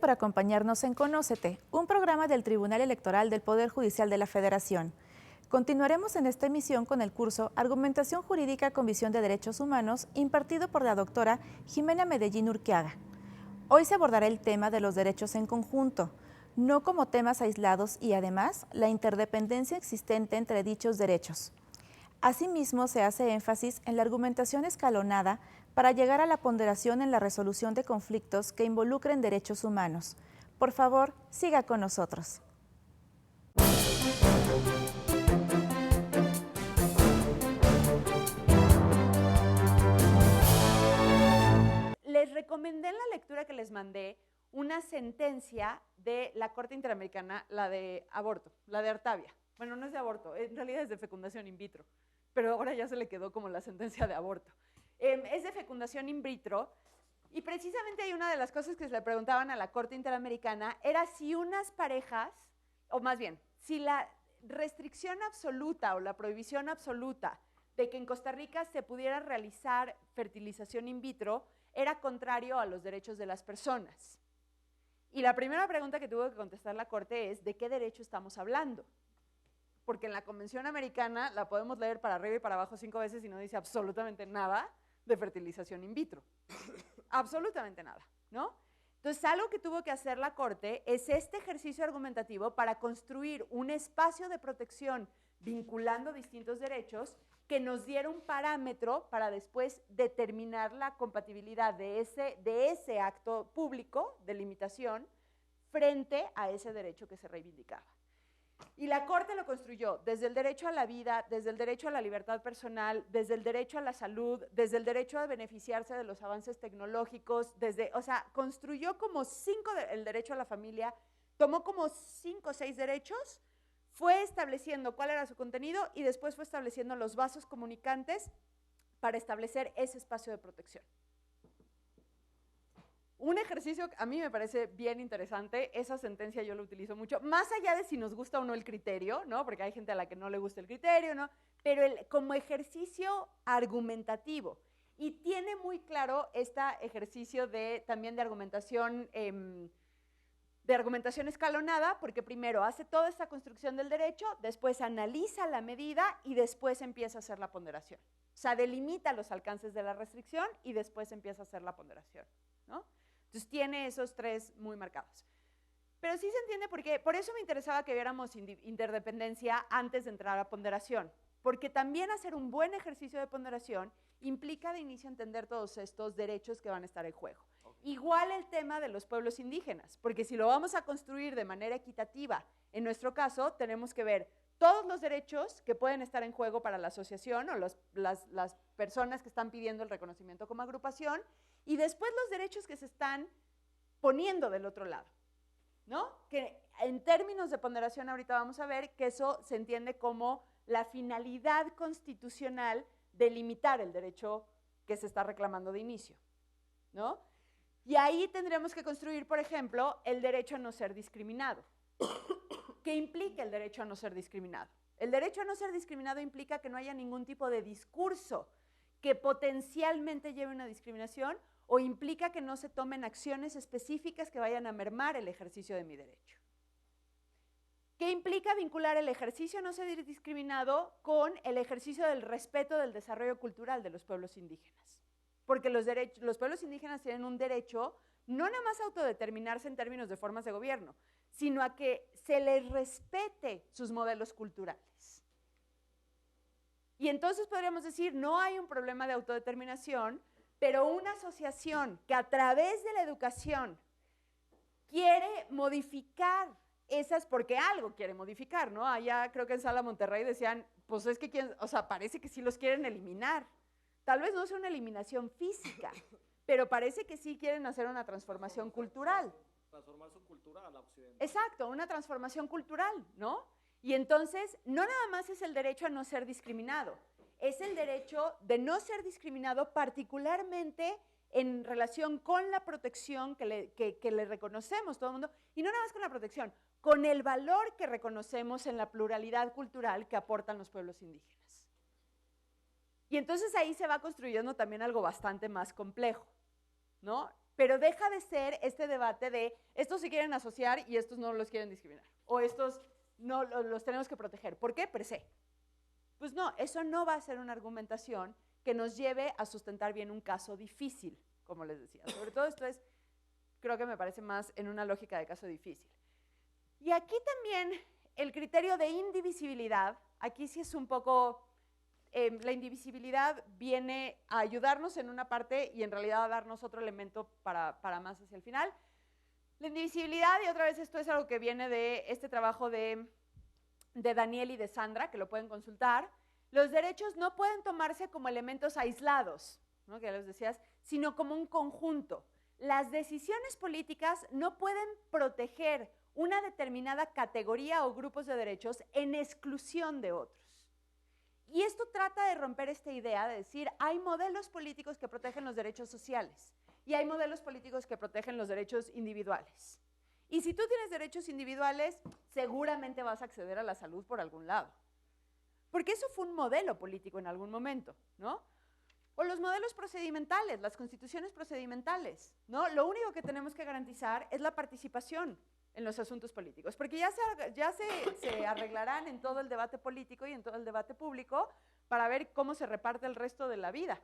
por acompañarnos en Conócete, un programa del Tribunal Electoral del Poder Judicial de la Federación. Continuaremos en esta emisión con el curso Argumentación Jurídica con Visión de Derechos Humanos, impartido por la doctora Jimena Medellín Urquiaga. Hoy se abordará el tema de los derechos en conjunto, no como temas aislados y además la interdependencia existente entre dichos derechos. Asimismo, se hace énfasis en la argumentación escalonada para llegar a la ponderación en la resolución de conflictos que involucren derechos humanos. Por favor, siga con nosotros. Les recomendé en la lectura que les mandé una sentencia de la Corte Interamericana, la de aborto, la de Artavia. Bueno, no es de aborto, en realidad es de fecundación in vitro, pero ahora ya se le quedó como la sentencia de aborto. Es de fecundación in vitro, y precisamente hay una de las cosas que se le preguntaban a la Corte Interamericana era si unas parejas, o más bien, si la restricción absoluta o la prohibición absoluta de que en Costa Rica se pudiera realizar fertilización in vitro era contrario a los derechos de las personas. Y la primera pregunta que tuvo que contestar la Corte es, ¿de qué derecho estamos hablando? Porque en la Convención Americana la podemos leer para arriba y para abajo 5 veces y no dice absolutamente nada de fertilización in vitro. Absolutamente nada, ¿no? Entonces, algo que tuvo que hacer la Corte es este ejercicio argumentativo para construir un espacio de protección vinculando distintos derechos que nos diera un parámetro para después determinar la compatibilidad de ese acto público de limitación frente a ese derecho que se reivindicaba. Y la Corte lo construyó desde el derecho a la vida, desde el derecho a la libertad personal, desde el derecho a la salud, desde el derecho a beneficiarse de los avances tecnológicos, construyó como el derecho a la familia, tomó como 5 o 6 derechos, fue estableciendo cuál era su contenido y después fue estableciendo los vasos comunicantes para establecer ese espacio de protección. Un ejercicio que a mí me parece bien interesante, esa sentencia yo la utilizo mucho, más allá de si nos gusta o no el criterio, ¿no? Porque hay gente a la que no le gusta el criterio, ¿no? Pero como ejercicio argumentativo. Y tiene muy claro este ejercicio también de argumentación escalonada, porque primero hace toda esta construcción del derecho, después analiza la medida y después empieza a hacer la ponderación. O sea, delimita los alcances de la restricción y después empieza a hacer la ponderación, ¿no? Entonces tiene esos 3 muy marcados. Pero sí se entiende por qué. Por eso me interesaba que viéramos interdependencia antes de entrar a ponderación, porque también hacer un buen ejercicio de ponderación implica de inicio entender todos estos derechos que van a estar en juego. Igual el tema de los pueblos indígenas, porque si lo vamos a construir de manera equitativa, en nuestro caso tenemos que ver todos los derechos que pueden estar en juego para la asociación o las personas que están pidiendo el reconocimiento como agrupación, y después los derechos que se están poniendo del otro lado, ¿no? Que en términos de ponderación ahorita vamos a ver que eso se entiende como la finalidad constitucional de limitar el derecho que se está reclamando de inicio, ¿no? Y ahí tendremos que construir, por ejemplo, el derecho a no ser discriminado. ¿Qué implica el derecho a no ser discriminado? El derecho a no ser discriminado implica que no haya ningún tipo de discurso que potencialmente lleve una discriminación o implica que no se tomen acciones específicas que vayan a mermar el ejercicio de mi derecho. ¿Qué implica vincular el ejercicio a no ser discriminado con el ejercicio del respeto del desarrollo cultural de los pueblos indígenas? Porque los pueblos indígenas tienen un derecho no nada más a autodeterminarse en términos de formas de gobierno, sino a que se les respete sus modelos culturales. Y entonces podríamos decir, no hay un problema de autodeterminación, pero una asociación que a través de la educación quiere modificar esas, porque algo quiere modificar, ¿no? Allá creo que en Sala Monterrey decían, pues es que parece que sí los quieren eliminar. Tal vez no sea una eliminación física, pero parece que sí quieren hacer una transformación cultural. Transformar su cultura a la occidental. Exacto, una transformación cultural, ¿no? Y entonces, no nada más es el derecho a no ser discriminado, es el derecho de no ser discriminado particularmente en relación con la protección que le reconocemos todo el mundo, y no nada más con la protección, con el valor que reconocemos en la pluralidad cultural que aportan los pueblos indígenas. Y entonces ahí se va construyendo también algo bastante más complejo, ¿no? pero deja de ser este debate de estos se quieren asociar y estos no los quieren discriminar, o estos no los tenemos que proteger. ¿Por qué? Per se. Pues no, eso no va a ser una argumentación que nos lleve a sustentar bien un caso difícil, como les decía. Sobre todo esto es, creo que me parece más en una lógica de caso difícil. Y aquí también el criterio de indivisibilidad, aquí sí es un poco, la indivisibilidad viene a ayudarnos en una parte y en realidad a darnos otro elemento para más hacia el final. La indivisibilidad, y otra vez esto es algo que viene de este trabajo de Daniel y de Sandra, que lo pueden consultar. Los derechos no pueden tomarse como elementos aislados, ¿no? Que ya les decías, sino como un conjunto. Las decisiones políticas no pueden proteger una determinada categoría o grupos de derechos en exclusión de otros. Y esto trata de romper esta idea de decir, hay modelos políticos que protegen los derechos sociales y hay modelos políticos que protegen los derechos individuales. Y si tú tienes derechos individuales, seguramente vas a acceder a la salud por algún lado. Porque eso fue un modelo político en algún momento, ¿no? O los modelos procedimentales, las constituciones procedimentales, ¿no? Lo único que tenemos que garantizar es la participación en los asuntos políticos, porque ya se arreglarán en todo el debate político y en todo el debate público para ver cómo se reparte el resto de la vida.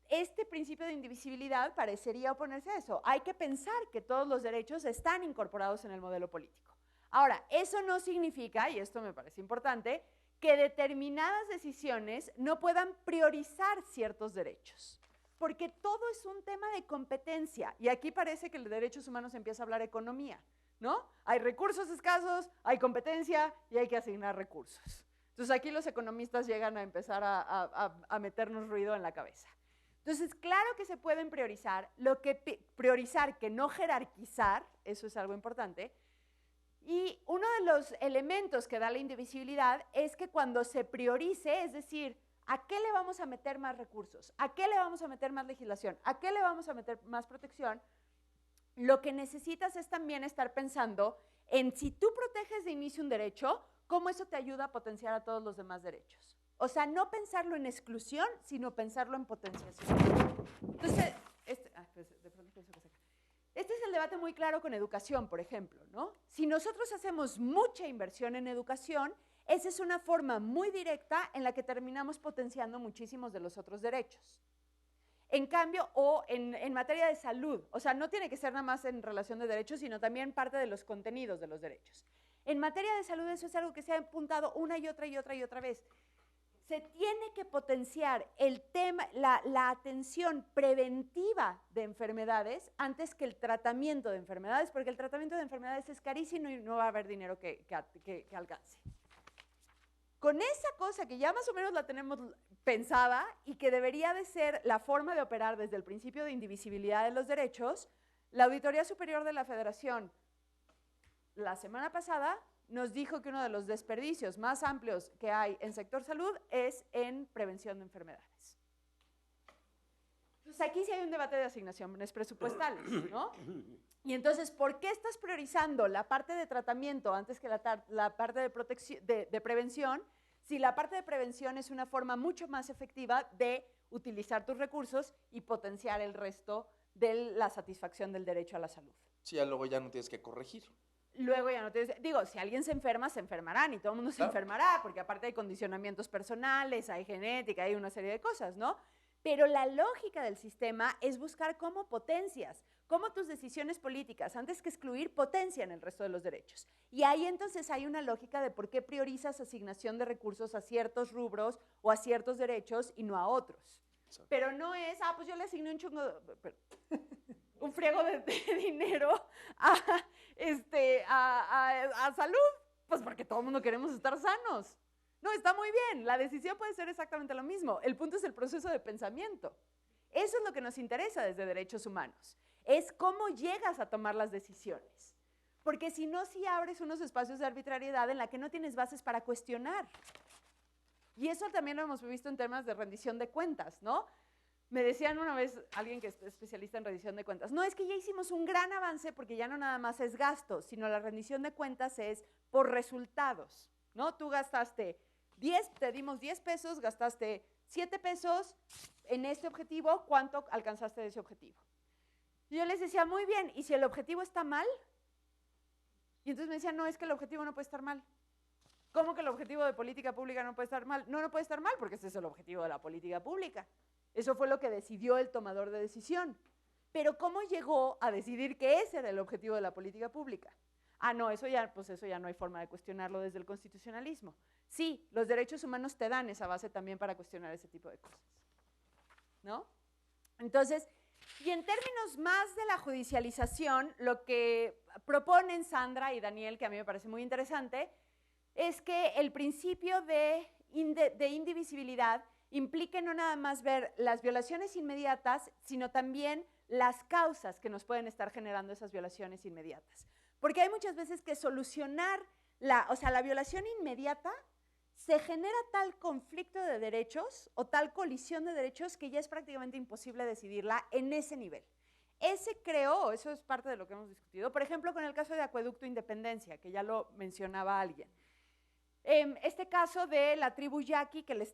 Este principio de indivisibilidad parecería oponerse a eso. Hay que pensar que todos los derechos están incorporados en el modelo político. Ahora, eso no significa, y esto me parece importante, que determinadas decisiones no puedan priorizar ciertos derechos, porque todo es un tema de competencia, y aquí parece que el de derechos humanos empieza a hablar economía, ¿no? Hay recursos escasos, hay competencia y hay que asignar recursos. Entonces aquí los economistas llegan a empezar a meternos ruido en la cabeza. Entonces, claro que se pueden priorizar, priorizar que no jerarquizar, eso es algo importante. Y uno de los elementos que da la indivisibilidad es que cuando se priorice, es decir, ¿a qué le vamos a meter más recursos? ¿A qué le vamos a meter más legislación? ¿A qué le vamos a meter más protección? Lo que necesitas es también estar pensando en si tú proteges de inicio un derecho, cómo eso te ayuda a potenciar a todos los demás derechos. O sea, no pensarlo en exclusión, sino pensarlo en potenciación. Entonces, de pronto pienso que se acaba. Este es el debate muy claro con educación, por ejemplo, ¿no? Si nosotros hacemos mucha inversión en educación, esa es una forma muy directa en la que terminamos potenciando muchísimos de los otros derechos. En cambio, o en materia de salud, o sea, no tiene que ser nada más en relación de derechos, sino también parte de los contenidos de los derechos. En materia de salud, eso es algo que se ha apuntado una y otra y otra y otra vez. Se tiene que potenciar el tema, la atención preventiva de enfermedades antes que el tratamiento de enfermedades, porque el tratamiento de enfermedades es carísimo y no va a haber dinero que alcance. Con esa cosa que ya más o menos la tenemos pensada y que debería de ser la forma de operar desde el principio de indivisibilidad de los derechos, la Auditoría Superior de la Federación la semana pasada nos dijo que uno de los desperdicios más amplios que hay en sector salud es en prevención de enfermedades. Entonces aquí sí hay un debate de asignaciones presupuestales, ¿no? Y entonces, ¿por qué estás priorizando la parte de tratamiento antes que la parte de prevención, si la parte de prevención es una forma mucho más efectiva de utilizar tus recursos y potenciar el resto de la satisfacción del derecho a la salud? Sí, luego ya no tienes que corregir. Luego ya no tienes, digo, si alguien se enferma, se enfermarán y todo el mundo se enfermará, porque aparte hay condicionamientos personales, hay genética, hay una serie de cosas, ¿no? Pero la lógica del sistema es buscar cómo potencias, cómo tus decisiones políticas, antes que excluir, potencian el resto de los derechos. Y ahí entonces hay una lógica de por qué priorizas asignación de recursos a ciertos rubros o a ciertos derechos y no a otros. Exacto. Pero no es, pues yo le asigné un friego de dinero a salud, pues porque todo el mundo queremos estar sanos. No, está muy bien, la decisión puede ser exactamente lo mismo. El punto es el proceso de pensamiento. Eso es lo que nos interesa desde derechos humanos. Es cómo llegas a tomar las decisiones. Porque si no, sí abres unos espacios de arbitrariedad en la que no tienes bases para cuestionar. Y eso también lo hemos visto en temas de rendición de cuentas, ¿no? Me decían una vez alguien que es especialista en rendición de cuentas, no, es que ya hicimos un gran avance porque ya no nada más es gasto, sino la rendición de cuentas es por resultados, ¿no? Tú gastaste 10, te dimos 10 pesos, gastaste 7 pesos, en este objetivo, ¿cuánto alcanzaste de ese objetivo? Y yo les decía, muy bien, ¿y si el objetivo está mal? Y entonces me decían, no, es que el objetivo no puede estar mal. ¿Cómo que el objetivo de política pública no puede estar mal? No, no puede estar mal porque ese es el objetivo de la política pública. Eso fue lo que decidió el tomador de decisión. Pero ¿cómo llegó a decidir que ese era el objetivo de la política pública? Ah, no, eso ya no hay forma de cuestionarlo desde el constitucionalismo. Sí, los derechos humanos te dan esa base también para cuestionar ese tipo de cosas, ¿no? Entonces, y en términos más de la judicialización, lo que proponen Sandra y Daniel, que a mí me parece muy interesante, es que el principio de indivisibilidad implique no nada más ver las violaciones inmediatas, sino también las causas que nos pueden estar generando esas violaciones inmediatas. Porque hay muchas veces que solucionar la violación inmediata se genera tal conflicto de derechos o tal colisión de derechos que ya es prácticamente imposible decidirla en ese nivel. Eso es parte de lo que hemos discutido, por ejemplo, con el caso de Acueducto Independencia, que ya lo mencionaba alguien. Este caso de la tribu Yaqui que le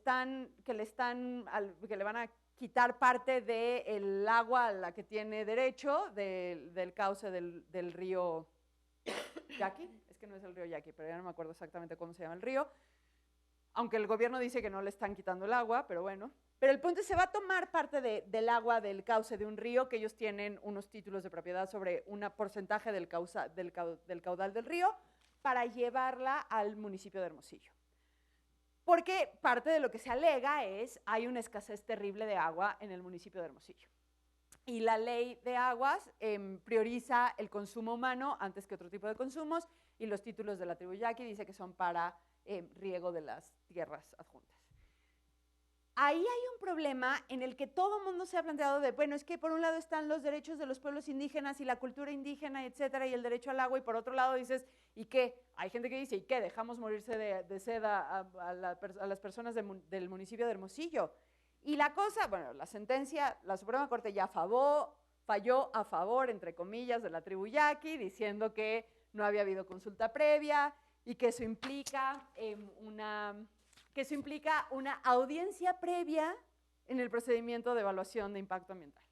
van a quitar parte del agua a la que tiene derecho del cauce del río Yaqui, es que no es el río Yaqui, pero ya no me acuerdo exactamente cómo se llama el río, aunque el gobierno dice que no le están quitando el agua, pero bueno. Pero el punto es que se va a tomar parte del agua del cauce de un río, que ellos tienen unos títulos de propiedad sobre un porcentaje del caudal del río, para llevarla al municipio de Hermosillo. Porque parte de lo que se alega es hay una escasez terrible de agua en el municipio de Hermosillo. Y la ley de aguas prioriza el consumo humano antes que otro tipo de consumos, y los títulos de la tribu Yaqui dice que son para riego de las tierras adjuntas. Ahí hay un problema en el que todo el mundo se ha planteado de, bueno, es que por un lado están los derechos de los pueblos indígenas y la cultura indígena, etcétera, y el derecho al agua, y por otro lado dices, ¿y qué? Hay gente que dice, ¿y qué? ¿Dejamos morirse de sed a las personas del municipio de Hermosillo? Y la cosa, bueno, la sentencia, la Suprema Corte ya falló a favor, entre comillas, de la tribu Yaqui, diciendo que no había habido consulta previa y que eso implica una audiencia previa en el procedimiento de evaluación de impacto ambiental.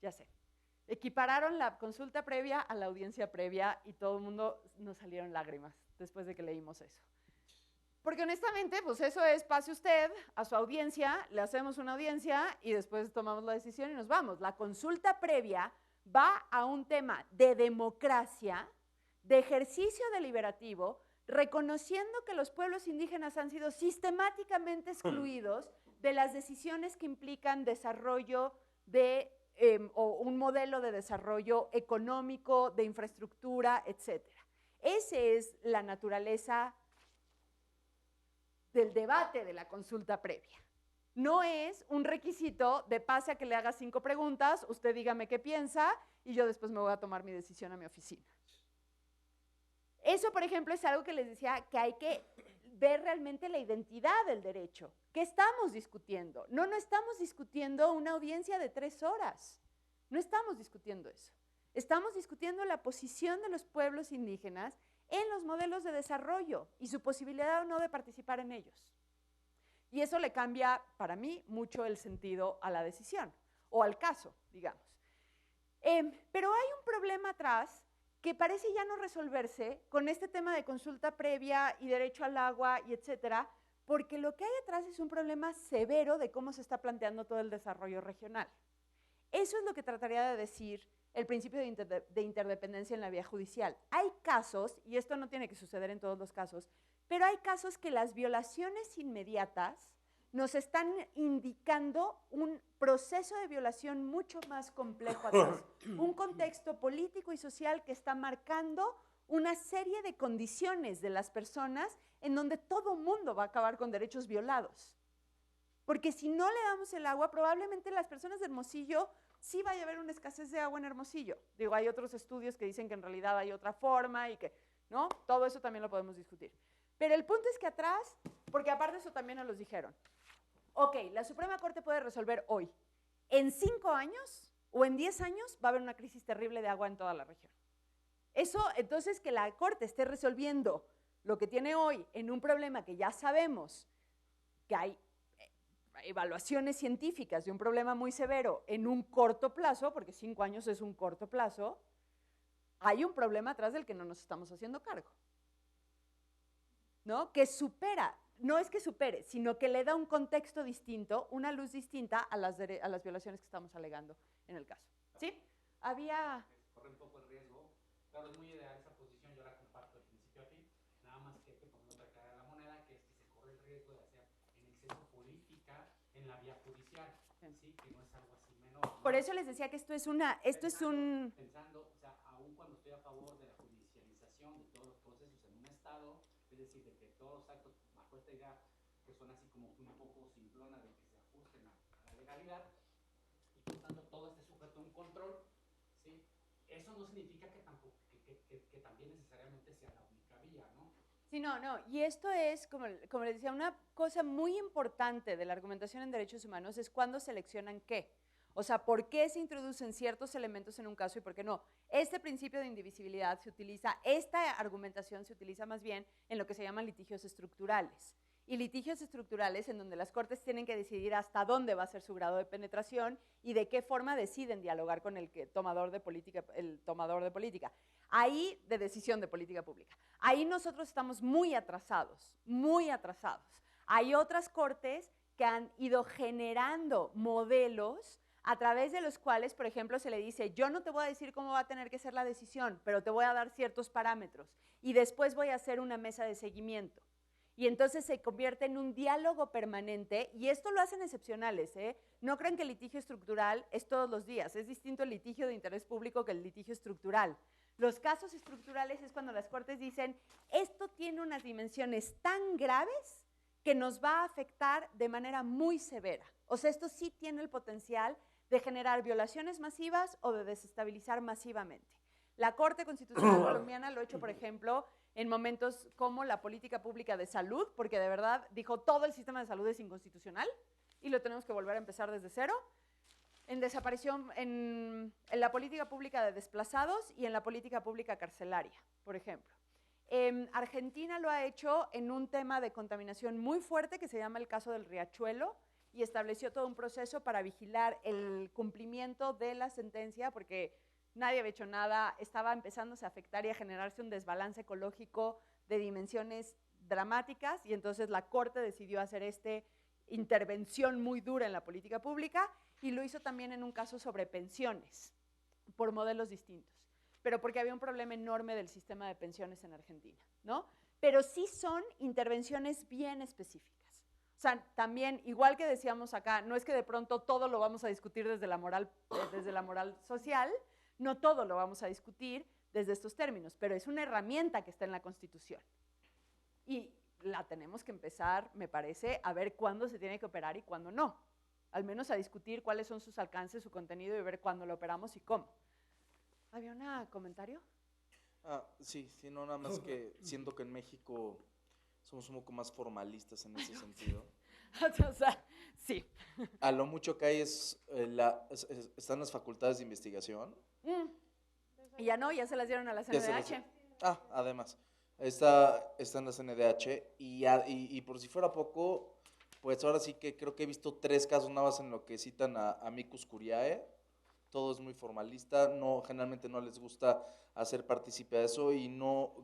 Ya sé, equipararon la consulta previa a la audiencia previa y todo el mundo nos salieron lágrimas después de que leímos eso. Porque honestamente, pues eso es, pase usted a su audiencia, le hacemos una audiencia y después tomamos la decisión y nos vamos. La consulta previa va a un tema de democracia, de ejercicio deliberativo, reconociendo que los pueblos indígenas han sido sistemáticamente excluidos de las decisiones que implican desarrollo o un modelo de desarrollo económico, de infraestructura, etc. Esa es la naturaleza del debate de la consulta previa. No es un requisito de pase a que le haga 5 preguntas, usted dígame qué piensa y yo después me voy a tomar mi decisión a mi oficina. Eso, por ejemplo, es algo que les decía que hay que ver realmente la identidad del derecho. ¿Qué estamos discutiendo? No estamos discutiendo una audiencia de 3 horas. No estamos discutiendo eso. Estamos discutiendo la posición de los pueblos indígenas en los modelos de desarrollo y su posibilidad o no de participar en ellos. Y eso le cambia, para mí, mucho el sentido a la decisión, o al caso, digamos. Pero hay un problema atrás que parece ya no resolverse con este tema de consulta previa y derecho al agua y etcétera, porque lo que hay atrás es un problema severo de cómo se está planteando todo el desarrollo regional. Eso es lo que trataría de decir el principio de interdependencia en la vía judicial. Hay casos, y esto no tiene que suceder en todos los casos, pero hay casos que las violaciones inmediatas nos están indicando un proceso de violación mucho más complejo atrás, un contexto político y social que está marcando una serie de condiciones de las personas en donde todo mundo va a acabar con derechos violados. Porque si no le damos el agua, probablemente las personas de Hermosillo sí vaya a haber una escasez de agua en Hermosillo. Digo, hay otros estudios que dicen que en realidad hay otra forma y que, ¿no? Todo eso también lo podemos discutir. Pero el punto es que atrás, porque aparte eso también nos lo dijeron, ok, la Suprema Corte puede resolver hoy. En 5 años o en 10 años va a haber una crisis terrible de agua en toda la región. Eso, entonces, que la Corte esté resolviendo lo que tiene hoy en un problema que ya sabemos que hay evaluaciones científicas de un problema muy severo en un corto plazo, porque 5 años es un corto plazo, hay un problema atrás del que no nos estamos haciendo cargo, ¿no? Que supera, no es que supere, sino que le da un contexto distinto, una luz distinta a las violaciones que estamos alegando en el caso. ¿Sí? Había... Corre un poco el riesgo. Claro, es muy ideal esa posición, yo la comparto del principio a fin, nada más que hay que poner otra cara de la moneda, que es que se corre el riesgo de hacer en exceso política en la vía judicial, ¿sí? Que no es algo así menor, ¿no? Por eso les decía que esto es un... Pensando, o sea, aún cuando estoy a favor de la judicialización de todos los procesos en un Estado, es decir, de que todos los actos, bajo esta idea, que son así como que un poco simplona de que se ajusten a la legalidad, y por tanto todo esté sujeto a un control, ¿sí? Eso no significa que tampoco, que también necesariamente sea la única vía, ¿no? Sí, no, y esto es, como les decía, una cosa muy importante de la argumentación en derechos humanos es cuándo seleccionan qué. O sea, ¿por qué se introducen ciertos elementos en un caso y por qué no? Este principio de indivisibilidad se utiliza, esta argumentación se utiliza más bien en lo que se llaman litigios estructurales. Y litigios estructurales en donde las cortes tienen que decidir hasta dónde va a ser su grado de penetración y de qué forma deciden dialogar con el tomador de política, ahí de decisión de política pública. Ahí nosotros estamos muy atrasados, muy atrasados. Hay otras cortes que han ido generando modelos a través de los cuales, por ejemplo, se le dice, yo no te voy a decir cómo va a tener que ser la decisión, pero te voy a dar ciertos parámetros y después voy a hacer una mesa de seguimiento. Y entonces se convierte en un diálogo permanente, y esto lo hacen excepcionales, ¿eh? No crean que el litigio estructural es todos los días, es distinto el litigio de interés público que el litigio estructural. Los casos estructurales es cuando las cortes dicen, esto tiene unas dimensiones tan graves que nos va a afectar de manera muy severa. O sea, esto sí tiene el potencial de generar violaciones masivas o de desestabilizar masivamente. La Corte Constitucional colombiana lo ha hecho, por ejemplo, en momentos como la política pública de salud, porque de verdad dijo todo el sistema de salud es inconstitucional y lo tenemos que volver a empezar desde cero. En desaparición, en la política pública de desplazados y en la política pública carcelaria, por ejemplo. Argentina lo ha hecho en un tema de contaminación muy fuerte que se llama el caso del Riachuelo y estableció todo un proceso para vigilar el cumplimiento de la sentencia porque nadie había hecho nada, estaba empezándose a afectar y a generarse un desbalance ecológico de dimensiones dramáticas y entonces la Corte decidió hacer esta intervención muy dura en la política pública y lo hizo también en un caso sobre pensiones por modelos distintos, pero porque había un problema enorme del sistema de pensiones en Argentina, ¿no? Pero sí son intervenciones bien específicas. O sea, también, igual que decíamos acá, no es que de pronto todo lo vamos a discutir desde la moral social, no todo lo vamos a discutir desde estos términos, pero es una herramienta que está en la Constitución. Y la tenemos que empezar, me parece, a ver cuándo se tiene que operar y cuándo no. Al menos a discutir cuáles son sus alcances, su contenido y ver cuándo lo operamos y cómo. ¿Había un comentario? Sí, no, nada más que siento que en México somos un poco más formalistas en ese sentido. O sea, sí. A lo mucho que hay están las facultades de investigación. Y ya no, ya se las dieron a la CNDH. Además, están las CNDH y por si fuera poco, pues ahora sí que creo que he visto 3 casos nada más en lo que citan a amicus curiae. Todo es muy formalista, generalmente no les gusta hacer partícipe a eso y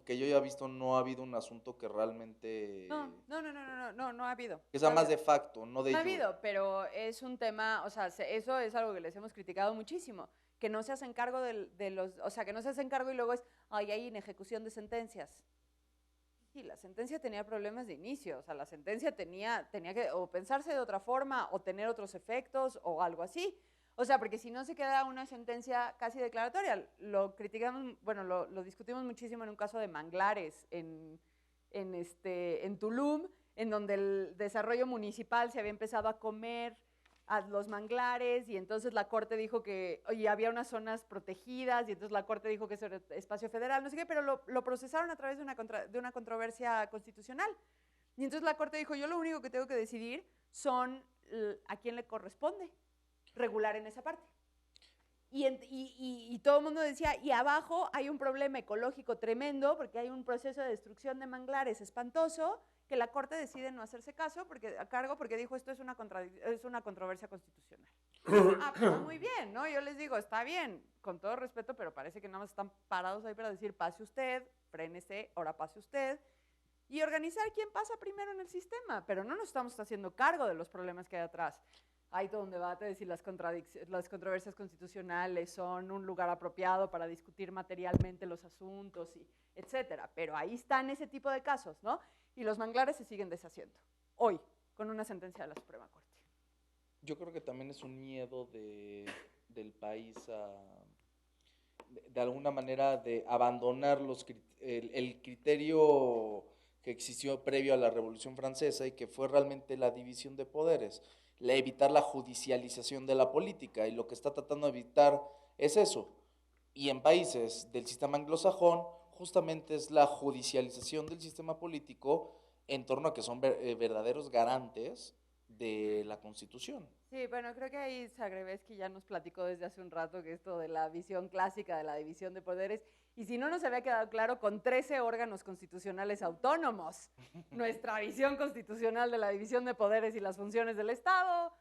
que yo haya visto no ha habido un asunto que realmente... No ha habido. Que sea más de facto, no de... No ha habido, pero es un tema, o sea, eso es algo que les hemos criticado muchísimo, que no se hacen cargo o sea, que no se hacen cargo y luego es, hay inejecución de sentencias. Sí, la sentencia tenía problemas de inicio, o sea, la sentencia tenía que o pensarse de otra forma o tener otros efectos o algo así. O sea, porque si no se queda una sentencia casi declaratoria. Lo criticamos, bueno, lo discutimos muchísimo en un caso de manglares en Tulum, en donde el desarrollo municipal se había empezado a comer a los manglares y entonces la Corte dijo que había unas zonas protegidas y entonces la Corte dijo que eso era espacio federal, no sé qué, pero lo procesaron a través de una controversia constitucional. Y entonces la Corte dijo, yo lo único que tengo que decidir son a quién le corresponde regular en esa parte. Y todo el mundo decía, y abajo hay un problema ecológico tremendo porque hay un proceso de destrucción de manglares espantoso que la Corte decide no hacerse caso a cargo porque dijo esto es una controversia constitucional. Pues muy bien, ¿no? Yo les digo, está bien, con todo respeto, pero parece que nada más están parados ahí para decir pase usted, frénese, ahora pase usted, y organizar quién pasa primero en el sistema, pero no nos estamos haciendo cargo de los problemas que hay atrás. Hay todo un debate de si las controversias constitucionales son un lugar apropiado para discutir materialmente los asuntos, etcétera. Pero ahí están ese tipo de casos, ¿no? Y los manglares se siguen deshaciendo, hoy, con una sentencia de la Suprema Corte. Yo creo que también es un miedo del país de alguna manera de abandonar el criterio que existió previo a la Revolución Francesa y que fue realmente la división de poderes, evitar la judicialización de la política, y lo que está tratando de evitar es eso. Y en países del sistema anglosajón justamente es la judicialización del sistema político en torno a que son verdaderos garantes de la Constitución. Sí, bueno, creo que ahí Zagrebelsky ya nos platicó desde hace un rato que esto de la visión clásica de la división de poderes, y si no nos había quedado claro, con 13 órganos constitucionales autónomos, nuestra visión constitucional de la división de poderes y las funciones del Estado,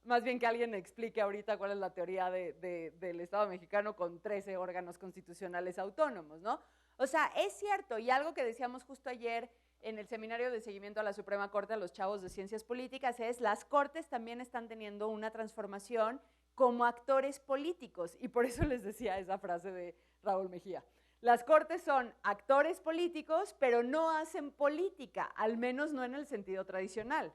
más bien que alguien explique ahorita cuál es la teoría del Estado mexicano con 13 órganos constitucionales autónomos, ¿no? O sea, es cierto, y algo que decíamos justo ayer en el seminario de seguimiento a la Suprema Corte a los chavos de ciencias políticas es las cortes también están teniendo una transformación como actores políticos, y por eso les decía esa frase de Raúl Mejía. Las cortes son actores políticos, pero no hacen política, al menos no en el sentido tradicional.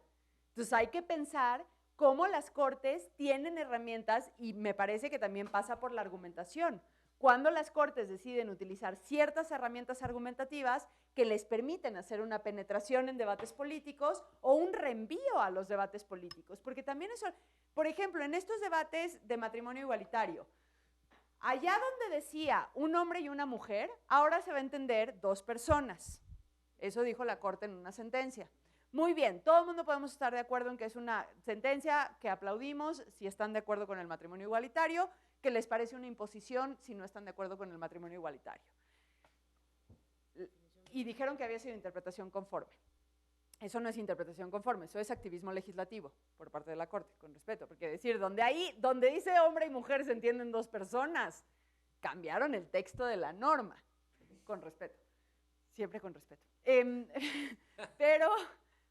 Entonces hay que pensar cómo las cortes tienen herramientas, y me parece que también pasa por la argumentación. Cuando las cortes deciden utilizar ciertas herramientas argumentativas que les permiten hacer una penetración en debates políticos o un reenvío a los debates políticos, porque también eso, por ejemplo, en estos debates de matrimonio igualitario, allá donde decía un hombre y una mujer, ahora se va a entender dos personas. Eso dijo la Corte en una sentencia. Muy bien, todo el mundo podemos estar de acuerdo en que es una sentencia que aplaudimos si están de acuerdo con el matrimonio igualitario, que les parece una imposición si no están de acuerdo con el matrimonio igualitario. Y dijeron que había sido interpretación conforme. Eso no es interpretación conforme, eso es activismo legislativo por parte de la Corte, con respeto, porque decir, donde dice hombre y mujer se entienden dos personas, cambiaron el texto de la norma, con respeto, siempre con respeto.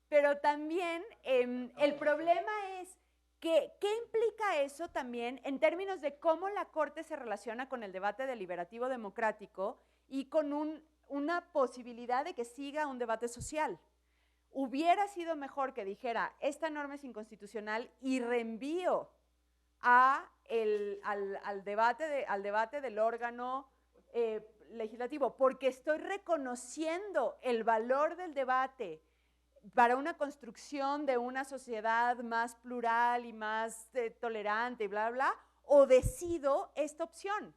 Pero también el problema es ¿qué implica eso también en términos de cómo la Corte se relaciona con el debate deliberativo democrático y con una posibilidad de que siga un debate social? Hubiera sido mejor que dijera, esta norma es inconstitucional y reenvío al debate del órgano legislativo, porque estoy reconociendo el valor del debate para una construcción de una sociedad más plural y más tolerante y bla, bla, o decido esta opción,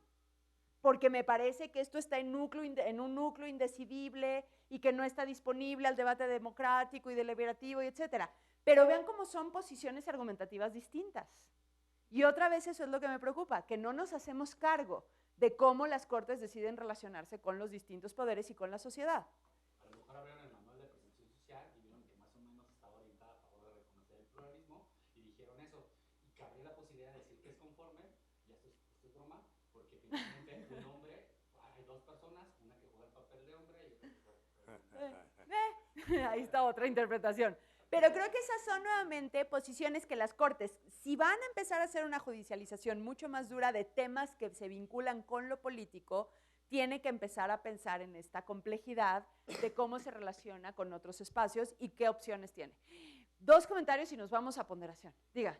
porque me parece que esto está en un núcleo indecidible y que no está disponible al debate democrático y deliberativo, y etcétera. Pero vean cómo son posiciones argumentativas distintas. Y otra vez eso es lo que me preocupa, que no nos hacemos cargo de cómo las cortes deciden relacionarse con los distintos poderes y con la sociedad. A lo mejor abrieron el manual de percepción social y vieron que más o menos estaba orientada a favor de reconocer el pluralismo y dijeron eso. Y cabría la posibilidad de decir que es conforme, ya esto es broma, porque finalmente un hombre, hay dos personas, una que juega el papel de hombre y otra que juega el papel de mujer. Ahí está otra interpretación. Pero creo que esas son nuevamente posiciones que las cortes, si van a empezar a hacer una judicialización mucho más dura de temas que se vinculan con lo político, tiene que empezar a pensar en esta complejidad de cómo se relaciona con otros espacios y qué opciones tiene. Dos comentarios y nos vamos a ponderación. Diga.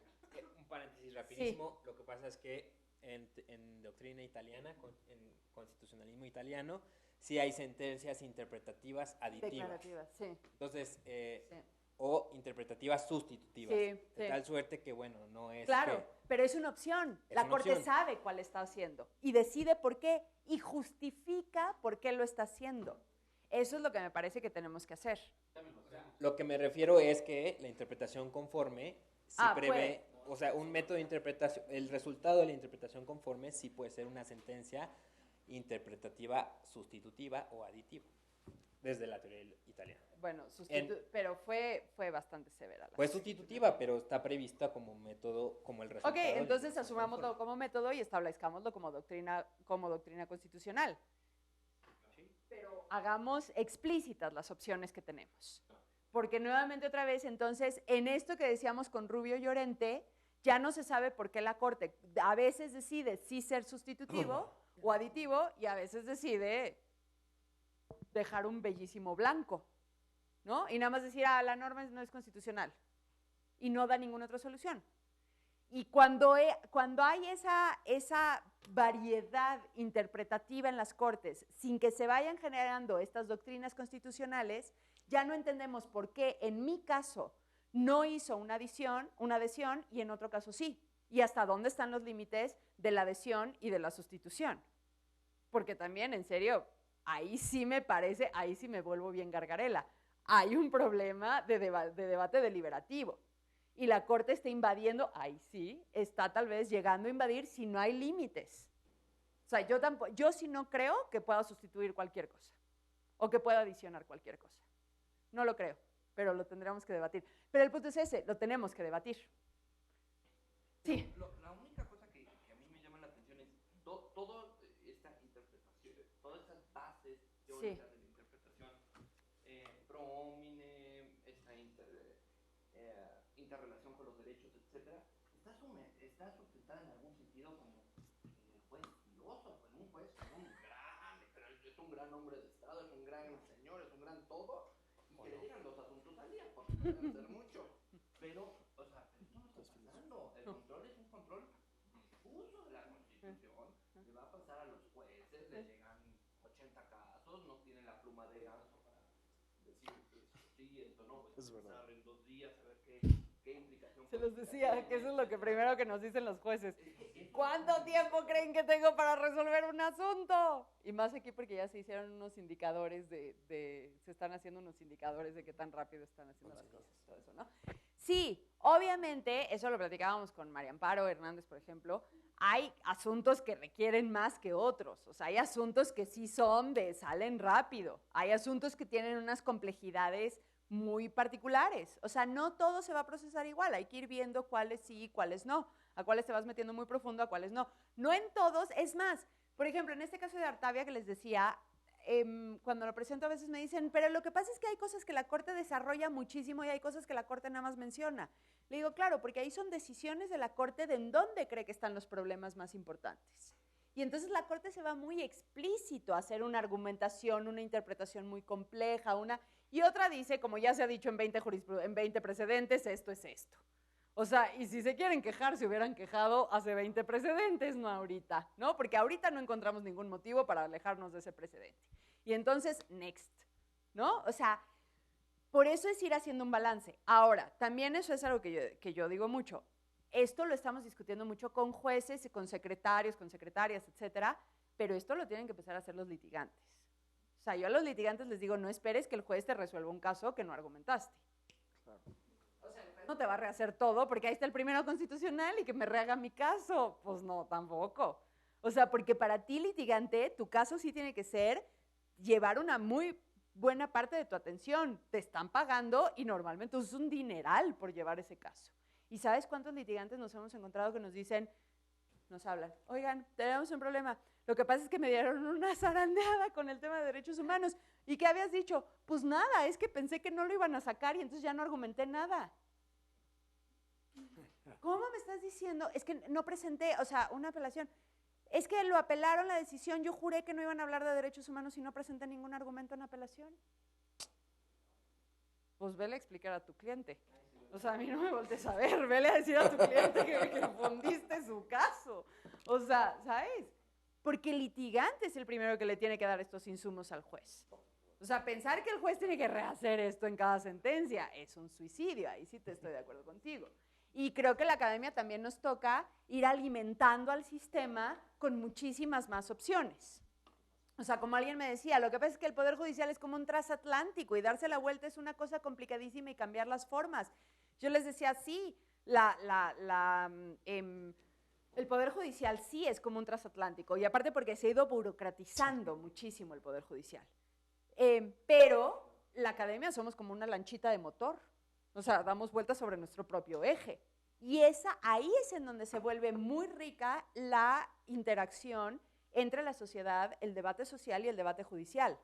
Un paréntesis rapidísimo. Sí. Lo que pasa es que en doctrina italiana, en constitucionalismo italiano, sí hay sentencias interpretativas aditivas. Declarativas, sí. Entonces, sí. O interpretativas sustitutivas. Sí, de tal suerte que, bueno, no es... Claro, pero es una opción. La Corte sabe cuál está haciendo y decide por qué y justifica por qué lo está haciendo. Eso es lo que me parece que tenemos que hacer. Lo que me refiero es que la interpretación conforme sí prevé o sea, un método de interpretación, el resultado de la interpretación conforme sí puede ser una sentencia interpretativa sustitutiva o aditiva, desde la teoría italiana. Bueno, pero fue bastante severa. Fue sustitutiva, pero está prevista como método, como el resultado. Ok, de la entonces interpretación asumamos todo conforme. como método y establezcámoslo como doctrina constitucional. Pero hagamos explícitas las opciones que tenemos. Porque nuevamente otra vez, entonces, en esto que decíamos con Rubio y Llorente, ya no se sabe por qué la Corte a veces decide sí ser sustitutivo o aditivo y a veces decide dejar un bellísimo blanco, ¿no? Y nada más decir, la norma no es constitucional y no da ninguna otra solución. Y cuando hay esa variedad interpretativa en las Cortes, sin que se vayan generando estas doctrinas constitucionales, ya no entendemos por qué en mi caso no hizo una adhesión y en otro caso sí. Y hasta dónde están los límites de la adhesión y de la sustitución. Porque también, en serio, ahí sí me vuelvo bien gargarela. Hay un problema de debate deliberativo. Y la Corte está invadiendo, ahí sí, está tal vez llegando a invadir si no hay límites. O sea, yo sí no creo que pueda sustituir cualquier cosa o que pueda adicionar cualquier cosa. No lo creo, pero lo tendremos que debatir. Pero el punto es ese, lo tenemos que debatir. Sí. La única cosa que a mí me llama la atención es toda esta interpretación, todas estas bases teóricas de la interpretación, pro homine, esta interrelación con los derechos, etcétera, está sustentada en algún sentido como el juez filósofo, en un juez es un gran hombre de Estado, es un gran señor, es un gran todo, y que le llegan los asuntos al día, porque pueden ser mucho, pero, o sea, esto no está pasando, el control es un control difuso de la Constitución, le va a pasar a los jueces, le llegan 80 casos, no tienen la pluma de ganso para decir esto sí, esto no, pues Es verdad. pensar en 2 días a ver qué implicación. Se los decía, que eso es lo que primero que nos dicen los jueces. ¿Cuánto tiempo creen que tengo para resolver un asunto? Y más aquí porque ya se hicieron unos indicadores se están haciendo unos indicadores de qué tan rápido están haciendo las cosas, todo eso, ¿no? Sí, obviamente, eso lo platicábamos con María Amparo Hernández, por ejemplo, hay asuntos que requieren más que otros, o sea, hay asuntos que sí salen rápido, hay asuntos que tienen unas complejidades muy particulares, o sea, no todo se va a procesar igual, hay que ir viendo cuáles sí y cuáles no, a cuáles te vas metiendo muy profundo, a cuáles no. No en todos, es más, por ejemplo, en este caso de Artavia que les decía, cuando lo presento a veces me dicen, pero lo que pasa es que hay cosas que la Corte desarrolla muchísimo y hay cosas que la Corte nada más menciona. Le digo, claro, porque ahí son decisiones de la Corte de en dónde cree que están los problemas más importantes. Y entonces la Corte se va muy explícito a hacer una argumentación, una interpretación muy compleja, y otra dice, como ya se ha dicho en 20 precedentes, esto es esto. O sea, y si se quieren quejar, se hubieran quejado hace 20 precedentes, no ahorita, ¿no? Porque ahorita no encontramos ningún motivo para alejarnos de ese precedente. Y entonces, next, ¿no? O sea, por eso es ir haciendo un balance. Ahora, también eso es algo que yo digo mucho. Esto lo estamos discutiendo mucho con jueces y con secretarios, con secretarias, etcétera, pero esto lo tienen que empezar a hacer los litigantes. O sea, yo a los litigantes les digo, no esperes que el juez te resuelva un caso que no argumentaste. Claro. O sea, el juez no te va a rehacer todo porque ahí está el primero constitucional y que me rehaga mi caso. Pues no, tampoco. O sea, porque para ti, litigante, tu caso sí tiene que ser llevar una muy buena parte de tu atención. Te están pagando y normalmente es un dineral por llevar ese caso. ¿Y sabes cuántos litigantes nos hemos encontrado que nos dicen, nos hablan, oigan, tenemos un problema, lo que pasa es que me dieron una zarandeada con el tema de derechos humanos, ¿y qué habías dicho? Pues nada, es que pensé que no lo iban a sacar y entonces ya no argumenté nada. ¿Cómo me estás diciendo? Es que no presenté, o sea, una apelación, es que lo apelaron la decisión, yo juré que no iban a hablar de derechos humanos y no presenté ningún argumento en apelación. Pues vele a explicar a tu cliente. O sea, a mí no me voltees a ver, vele a decir a tu cliente que fundiste su caso. O sea, ¿sabes? Porque el litigante es el primero que le tiene que dar estos insumos al juez. O sea, pensar que el juez tiene que rehacer esto en cada sentencia es un suicidio, ahí sí te estoy de acuerdo contigo. Y creo que la academia también nos toca ir alimentando al sistema con muchísimas más opciones. O sea, como alguien me decía, lo que pasa es que el Poder Judicial es como un transatlántico y darse la vuelta es una cosa complicadísima y cambiar las formas. Yo les decía, sí, El Poder Judicial sí es como un transatlántico, y aparte porque se ha ido burocratizando muchísimo el Poder Judicial. Pero la academia somos como una lanchita de motor, o sea, damos vueltas sobre nuestro propio eje. Y ahí es en donde se vuelve muy rica la interacción entre la sociedad, el debate social y el debate judicial.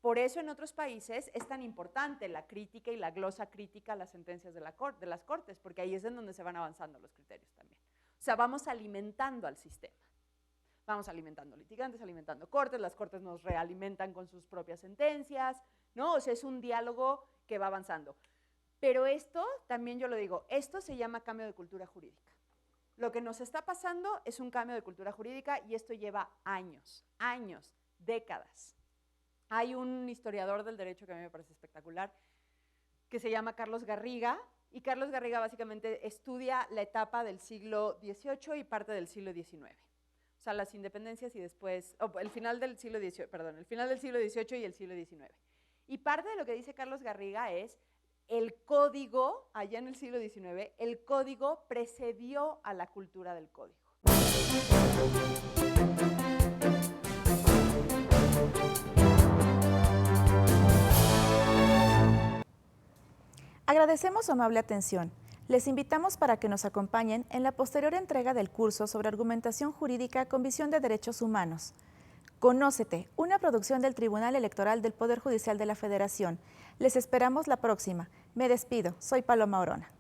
Por eso en otros países es tan importante la crítica y la glosa crítica a las sentencias de las cortes, porque ahí es en donde se van avanzando los criterios también. O sea, vamos alimentando al sistema. Vamos alimentando litigantes, alimentando cortes, las cortes nos realimentan con sus propias sentencias, ¿no? O sea, es un diálogo que va avanzando. Pero esto, también yo lo digo, esto se llama cambio de cultura jurídica. Lo que nos está pasando es un cambio de cultura jurídica y esto lleva años, décadas. Hay un historiador del derecho que a mí me parece espectacular, que se llama Carlos Garriga, y Carlos Garriga básicamente estudia la etapa del siglo XVIII y parte del siglo XIX. O sea, las independencias y después, el final del siglo XVIII y el siglo XIX. Y parte de lo que dice Carlos Garriga es el código, allá en el siglo XIX, el código precedió a la cultura del código. Agradecemos su amable atención. Les invitamos para que nos acompañen en la posterior entrega del curso sobre argumentación jurídica con visión de derechos humanos. Conócete, una producción del Tribunal Electoral del Poder Judicial de la Federación. Les esperamos la próxima. Me despido, soy Paloma Orona.